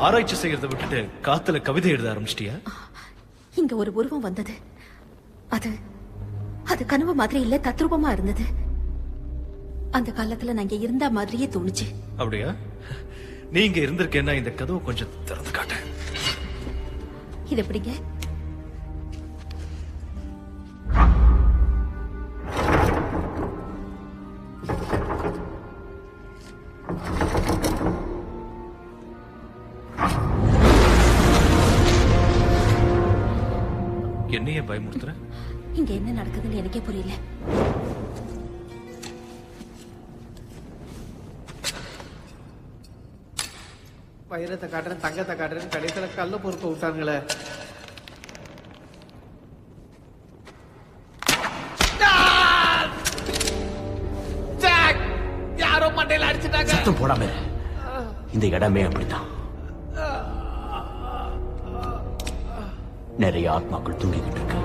ஆராய்ச்சி செய்யறதை விட்டுட்டு காத்துல கவிதை எழுத ஆரம்பிச்சிட்டியா? இங்க ஒரு உருவம் வந்தது. அது அது கனவு மாதிரி இல்ல, தத்ரூபமா இருந்தது. அந்த காலத்துல நான் இங்க இருந்த மாதிரியே தோணுச்சு. அப்படியா? நீ இங்க இருந்திருக்கேன்னா இந்த கதவு கொஞ்சம் திறந்து காட்ட. இது எப்படிங்க? என்னையே பயமுறுத்துற? இங்க என்ன நடக்குதுன்னு எனக்கே புரியல. வைரத்தை காட்டுறேன், தங்கத்தை காட்டுறேன், கடைசியில கல்ல பொறுக்க விட்டாங்களே. யாரோ மண்டையில அடிச்சுட்டாங்க. சத்தம் போடாம இரு. இந்த இடமே அப்படித்தான். நிறைய ஆத்மாக்கள் தூங்கிக்கிட்டு இருக்கு.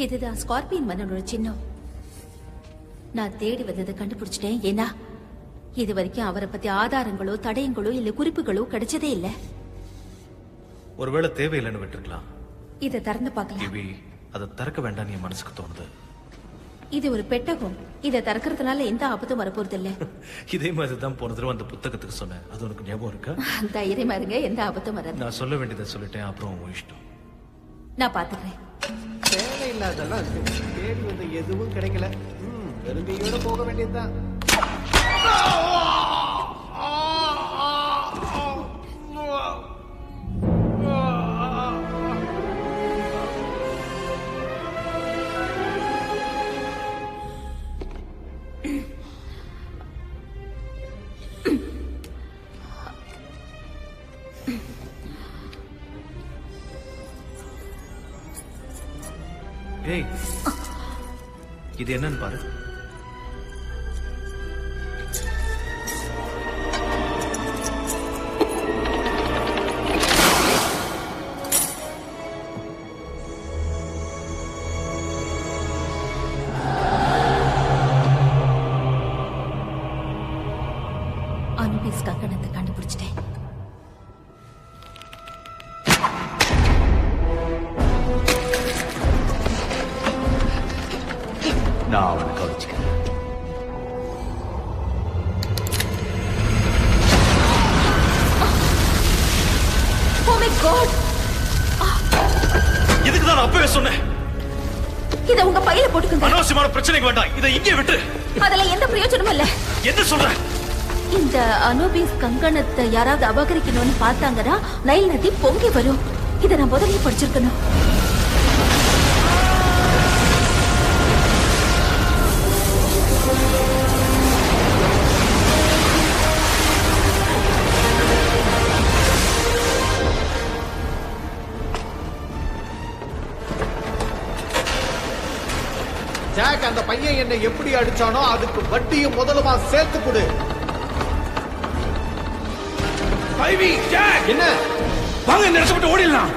இதுதான் ஸ்கார்பியன் மன்னனோட சின்னம். நான் தேடி வந்ததை கண்டுபிடிச்சிட்டேன். ஏன்னா இது வரைக்கும் அவரை பத்தி ஆதாரங்களோ தடயங்களோ இல்ல குறிப்புகளோ கிடைச்சதே இல்ல. ஒருவேளை தேவையில்லைன்னு விட்டுருக்கலாம். இதை திறந்து பார்க்கலாம். கிவி, அதை திறக்க வேண்டாம் என் மனசுக்கு தோணுது. இது ஒரு பெட்டகம். இதை திறக்கிறதுனால எந்த ஆபத்தும் வரப்போறது இல்ல. இதே மாதிரிதான் போன தடவை அந்த புத்தகத்துக்கு சொன்னேன். அது உனக்கு ஞாபகம் இருக்கா? தைரியமா இருங்க, எந்த ஆபத்தும் வராது. நான் சொல்ல வேண்டியதை சொல்லிட்டேன், அப்புறம் உன் இஷ்டம். நான் பாத்துக்கிறேன். தேவையில்லாதெல்லாம் தேடி வந்து எதுவும் கிடைக்கல. வெறுங்கையோட போக வேண்டியதுதான். ஏய், இது என்னன்னு பாரு. அனுபீஸ் கங்கணத்தை கண்டுபிடிச்சிட்டேன். நான் அவனை கவனிச்சுக்கிறேன். இதுக்கு தான் அப்பவே சொன்னேன். இத உங்க பையில போட்டுக்கோங்க. அனாவசியமான பிரச்சனைக்கு வேண்டாம், இதை இங்கே விட்டு. அதுல எந்த பிரயோஜனமும் இல்ல. என்ன சொல்ற? இந்த அனுபீஸ் கங்கணத்தை யாராவது அபகரிக்கணும்னு பார்த்தாங்கன்னா நைல் நதி பொங்கி வரும். இதை நான் முதல்ல படிச்சிருக்கணும். ஜாக், அந்த பையன் என்னை எப்படி அடிச்சானோ அதுக்கு வட்டியும் முதலுமா சேர்த்து கொடு. ஐவி, ஜாக், என்ன? வாங்க இந்த இடத்தை விட்டு ஓடிடலாம்.